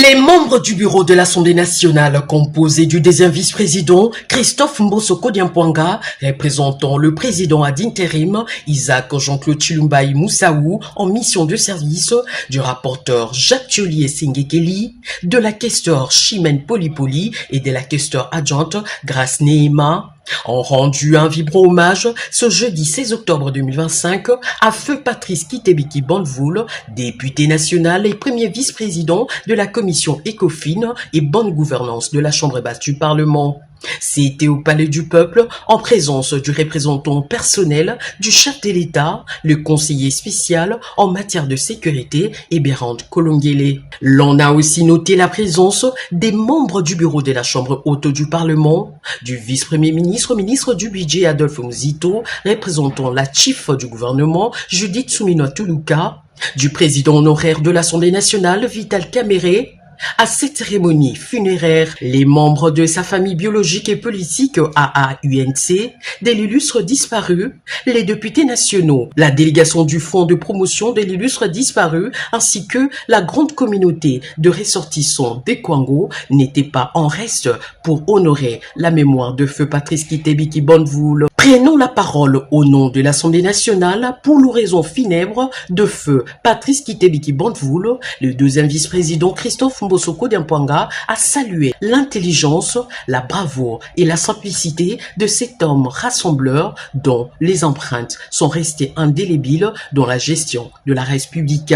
Les membres du bureau de l'Assemblée nationale, composés du deuxième vice-président Christophe Mbosoko Diampouanga, représentant le président ad intérim Isaac Jean-Claude Chilumbaï Moussaou en mission de service, du rapporteur Jacques Thiolier Sengekeli, de la questeur Chimène Polipoli et de la questeur adjointe Grace Nehema, ont rendu un vibrant hommage ce jeudi 16 octobre 2025 à feu Patrice Kitebiki Bandvoul, député national et premier vice-président de la commission Ecofin et bonne gouvernance de la Chambre basse du Parlement. C'était au Palais du Peuple, en présence du représentant personnel du chef de l'État, le conseiller spécial en matière de sécurité et Bérande Kolongele. L'on a aussi noté la présence des membres du bureau de la Chambre haute du Parlement, du vice-premier ministre, ministre du budget Adolphe Muzito, représentant la chef du gouvernement Judith Suminwa Tuluka, du président honoraire de l'Assemblée nationale Vital Kamerhe. À cette cérémonie funéraire, les membres de sa famille biologique et politique AAUNC, de l'illustre disparu, les députés nationaux, la délégation du Fonds de promotion de l'illustre disparu, ainsi que la grande communauté de ressortissants des Kwango n'étaient pas en reste pour honorer la mémoire de feu Patrice Kitebiki Bandvoul. Prenons la parole au nom de l'Assemblée nationale pour l'oraison funèbre de feu Patrice Kitebiki Bandvoul. Le deuxième vice-président Christophe Mbosoko Diampouanga a salué l'intelligence, la bravoure et la simplicité de cet homme rassembleur dont les empreintes sont restées indélébiles dans la gestion de la République.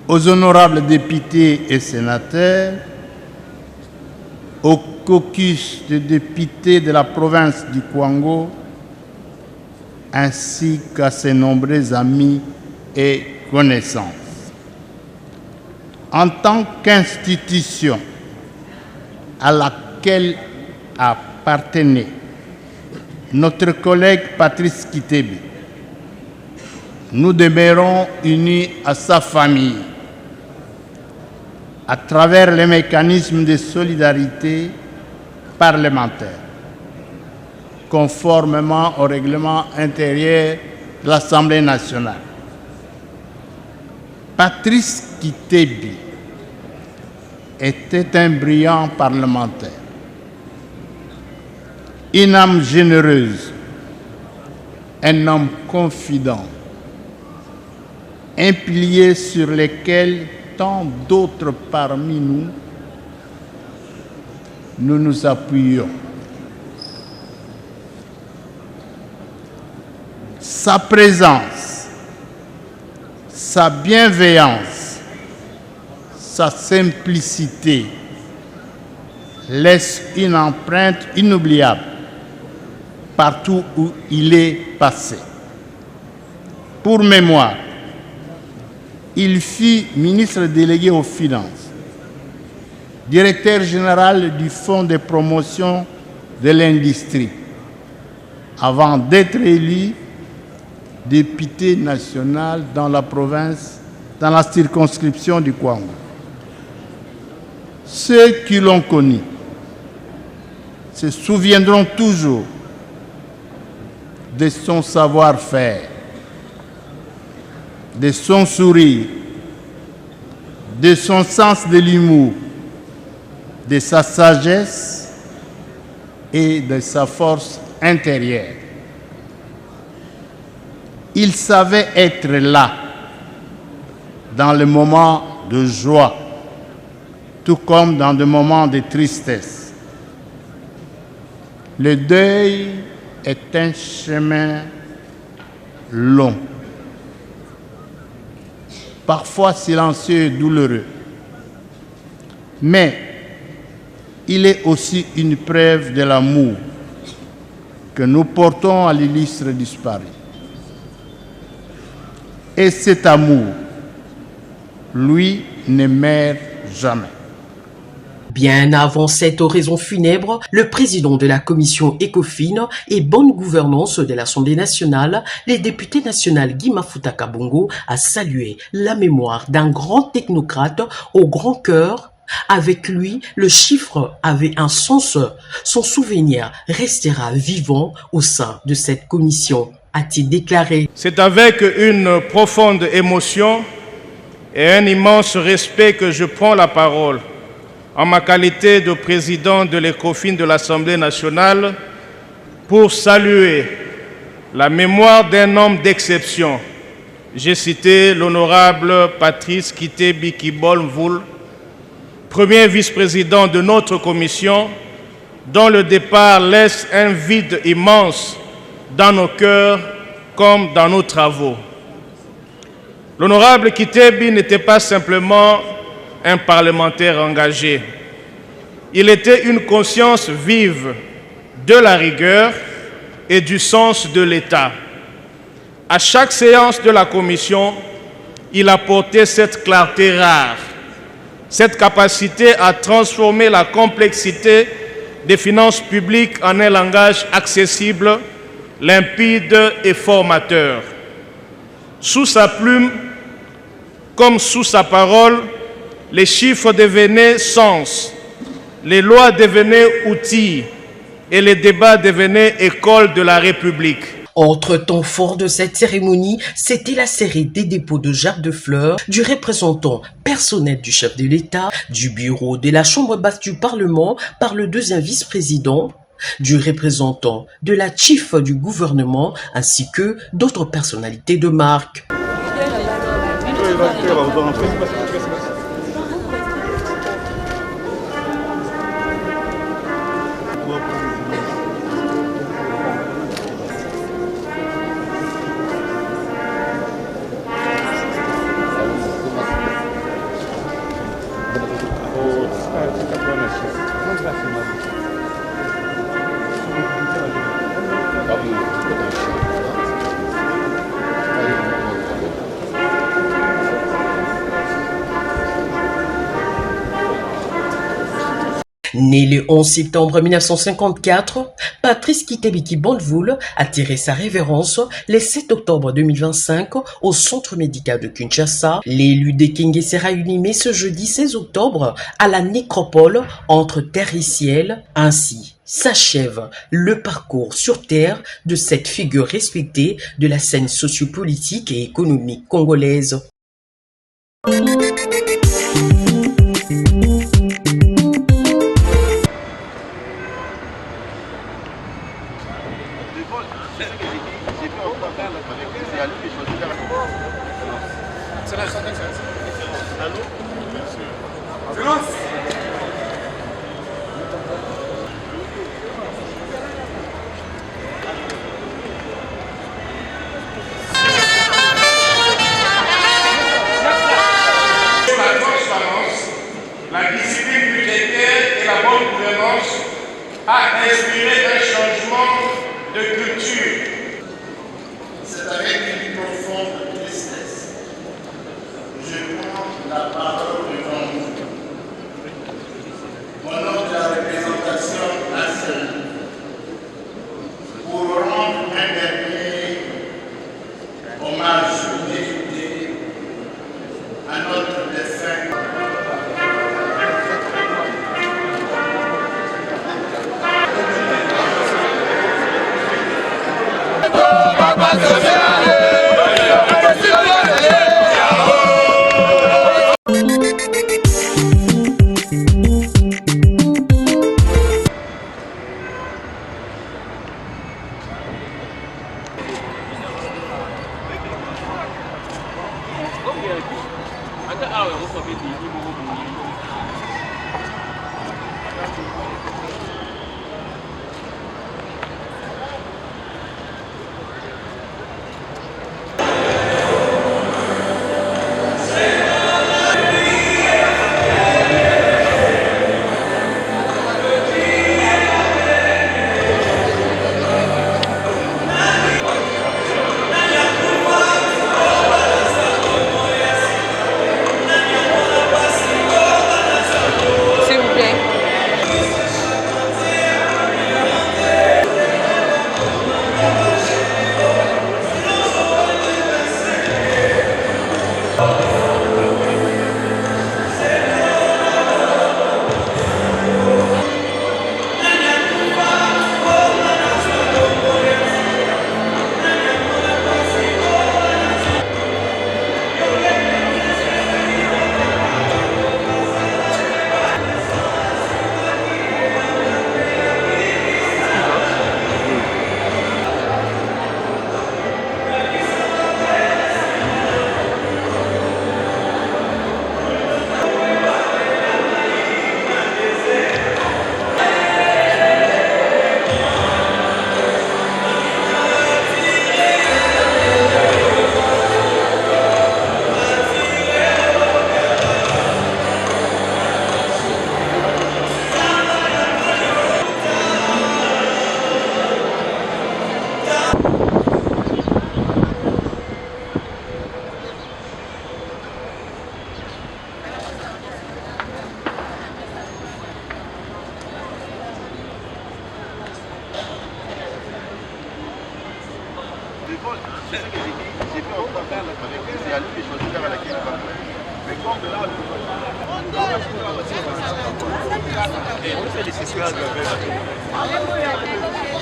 Aux honorables députés et sénateurs, aux caucus de députés de la province du Kwango, ainsi qu'à ses nombreux amis et connaissances. En tant qu'institution à laquelle appartenait notre collègue Patrice Kitebiki, nous demeurons unis à sa famille à travers les mécanismes de solidarité parlementaire, conformément au règlement intérieur de l'Assemblée nationale. Patrice Kitebiki était un brillant parlementaire, une âme généreuse, un homme confident, un pilier sur lequel tant d'autres parmi nous nous appuyons. Sa présence, sa bienveillance, sa simplicité laisse une empreinte inoubliable partout où il est passé. Pour mémoire, il fut ministre délégué aux Finances, directeur général du Fonds de promotion de l'industrie, avant d'être élu député national dans la province, dans la circonscription du Kwango. Ceux qui l'ont connu se souviendront toujours de son savoir-faire, de son sourire, de son sens de l'humour, de sa sagesse et de sa force intérieure. Il savait être là dans les moments de joie, tout comme dans des moments de tristesse. Le deuil est un chemin long, parfois silencieux et douloureux, mais il est aussi une preuve de l'amour que nous portons à l'illustre disparu. Et cet amour, lui, ne meurt jamais. Bien avant cette oraison funèbre, le président de la commission Ecofin et bonne gouvernance de l'Assemblée nationale, le député national Guy Mafuta Kabongo, a salué la mémoire d'un grand technocrate au grand cœur. Avec lui, le chiffre avait un sens. Son souvenir restera vivant au sein de cette commission, a-t-il déclaré. C'est avec une profonde émotion et un immense respect que je prends la parole en ma qualité de président de l'ECOFIN de l'Assemblée nationale pour saluer la mémoire d'un homme d'exception. J'ai cité l'honorable Patrice Kité Biki-Bolmvoul, premier vice-président de notre commission, dont le départ laisse un vide immense dans nos cœurs comme dans nos travaux. L'honorable Kitebi n'était pas simplement un parlementaire engagé. Il était une conscience vive de la rigueur et du sens de l'État. À chaque séance de la commission, il apportait cette clarté rare, cette capacité à transformer la complexité des finances publiques en un langage accessible, limpide et formateur. Sous sa plume, comme sous sa parole, les chiffres devenaient sens, les lois devenaient outils et les débats devenaient école de la République. Autre temps fort de cette cérémonie, c'était la série des dépôts de gerbes de fleurs du représentant personnel du chef de l'État, du bureau de la Chambre basse du Parlement par le deuxième vice-président, du représentant de la chief du gouvernement ainsi que d'autres personnalités de marque. Né le 11 septembre 1954, Patrice Kité Biki-Bolmvoul a tiré sa révérence le 7 octobre 2025 au centre médical de Kinshasa. L'élu de Kinshasa s'est réuni ce jeudi 16 octobre à la nécropole entre terre et ciel. Ainsi s'achève le parcours sur terre de cette figure respectée de la scène sociopolitique et économique congolaise. La discipline budgétaire et la bonne gouvernance a inspiré un changement de culture. C'est avec une profonde tristesse que je prends la parole devant vous. Au nom de la représentation nationale, pour rendre un dernier hommage mérité à notre défunt.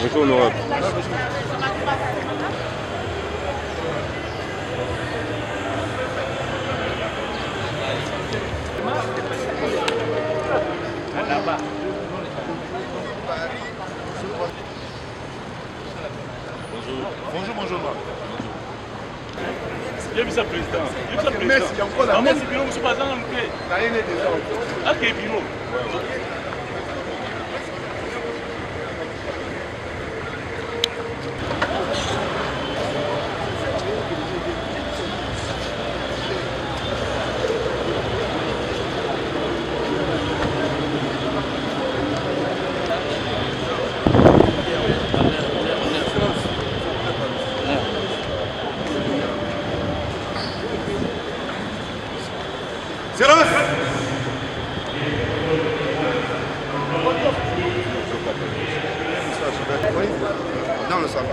Bonjour honorable. Bonjour, bonjour. Bien vu ça, président. Merci, il y a encore la merci, Bino, monsieur Bazan. Ok, Bino. Silence. Dans le salon.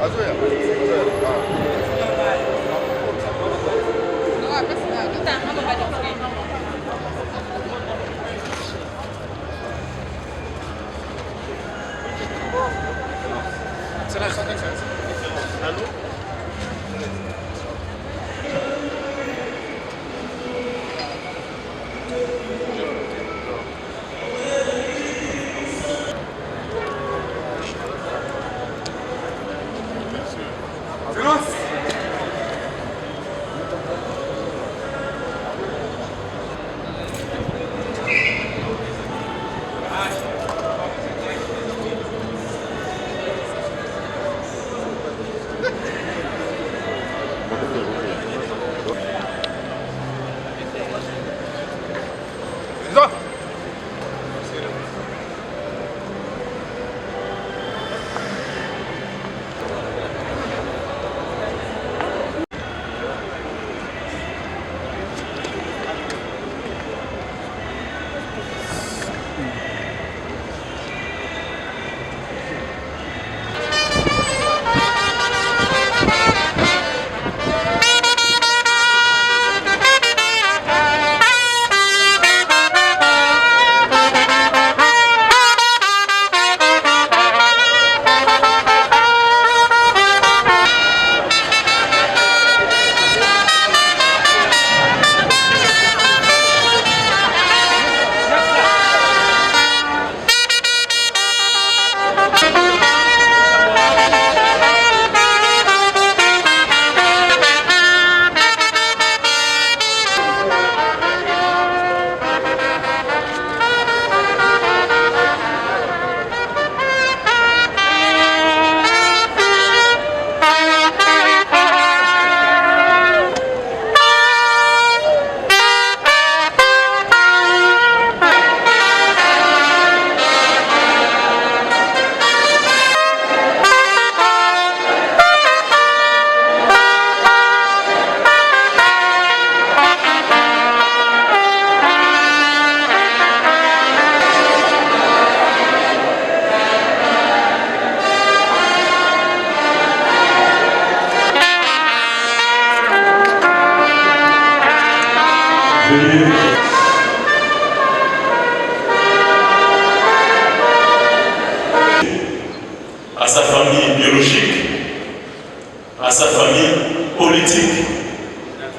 À sa famille biologique, à sa famille politique,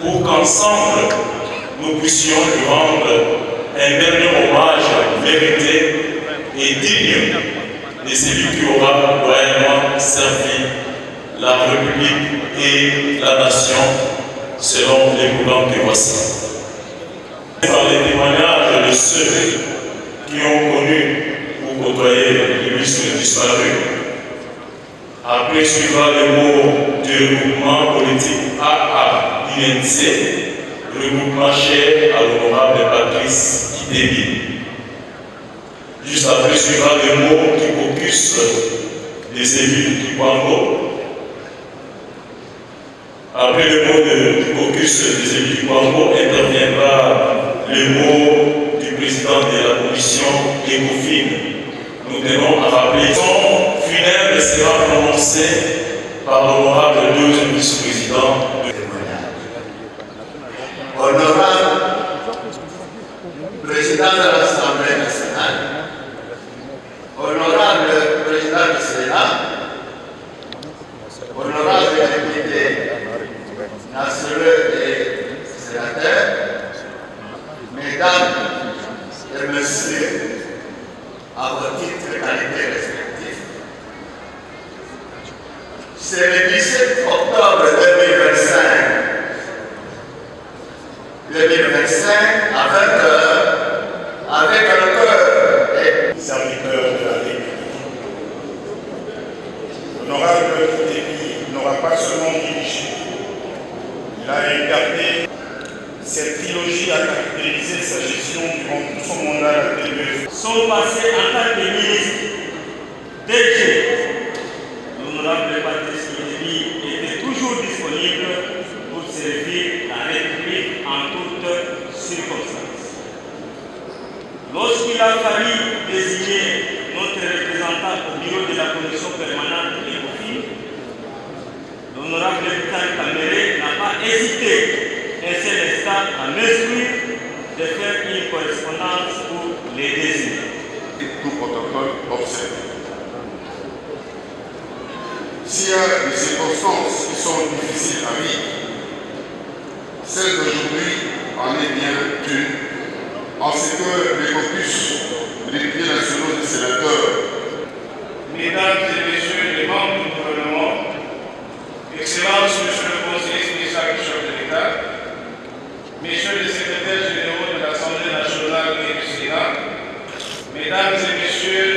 pour qu'ensemble nous puissions lui rendre un dernier hommage mérité et digne de celui qui aura loyalement servi la République et la nation selon les programmes que voici. Par les témoignages de ceux qui ont connu ou côtoyé l'illustre disparu, après suivra le mot du regroupement politique AA-INC, regroupement cher à l'honorable Patrice Idébi. Juste après suivra le mot du caucus des élus du Congo. Après le mot du caucus des élus du Congo interviendra le mot du président de la commission ECOFIN. Nous tenons à rappeler son funèbre sera prononcé par l'honorable vice-président. Honorable président de l'Assemblée nationale, honorable président du Sénat, honorable députés nationaux et sénateurs, mesdames et messieurs, à vos titres et qualités respectifs, c'est le 17 octobre 2025 à 20h, avec un cœur et serviteur de la République. L'honorable Tépi n'aura pas seulement dirigé, il a incarné. Cette trilogie a caractérisé sa gestion durant tout son mandat attribué. Son passé en tant que ministre DG, l'honorable Patrice Tépi était toujours disponible pour servir la République en toutes circonstances. Lorsqu'il a fallu désigner notre représentant au bureau de la commission permanente de l'ECOFIN, l'honorable Vital Kamere n'a pas hésité un seul instant à m'instruire de faire une correspondance pour les désigner. Tout protocole observé. S'il y a des circonstances qui sont difficiles à vivre, celle d'aujourd'hui en est bien une, en ce que les caucus des députés nationaux et sénateurs, Mesdames et Messieurs les membres du gouvernement, Excellences, Monsieur le Conseiller spécial du chef de l'État, Messieurs les secrétaires généraux de l'Assemblée nationale et du Sénat, Mesdames et Messieurs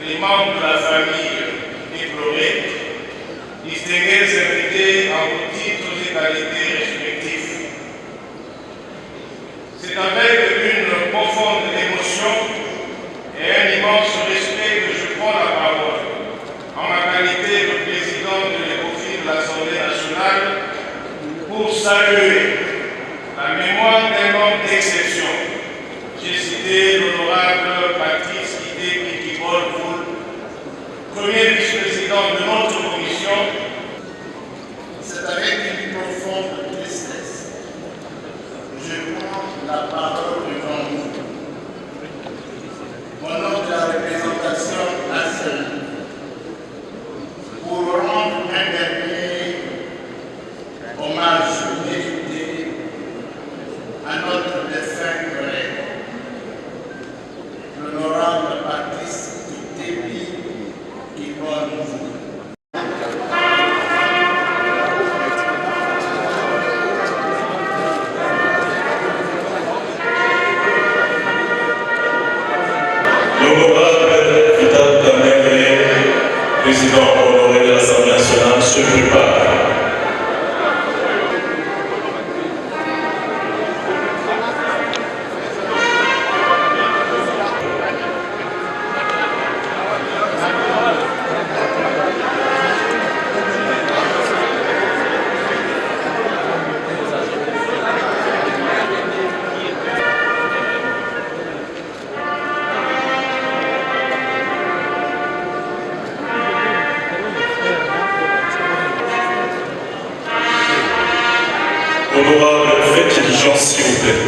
les membres de la famille diplômée, distingués invités en vos titres et qualités respectifs. C'est avec une profonde émotion et un immense respect que je prends la parole en ma qualité de président de l'ECOFIN de l'Assemblée nationale pour saluer la mémoire d'un homme d'exception. J'ai cité l'honorable Patrice Tépi-Kibol, premier vice-président de notre commission. c'est avec une profonde tristesse que je prends la parole devant vous. Au nom de la représentation nationale, pour rendre un dernier hommage mérité à notre défunt collègue, l'honorable Patrice Tépi-Kibol. L'honorable Vital Kamere, président honoré de l'Assemblée nationale, se prépare. Honorable, faites diligence s'il vous plaît.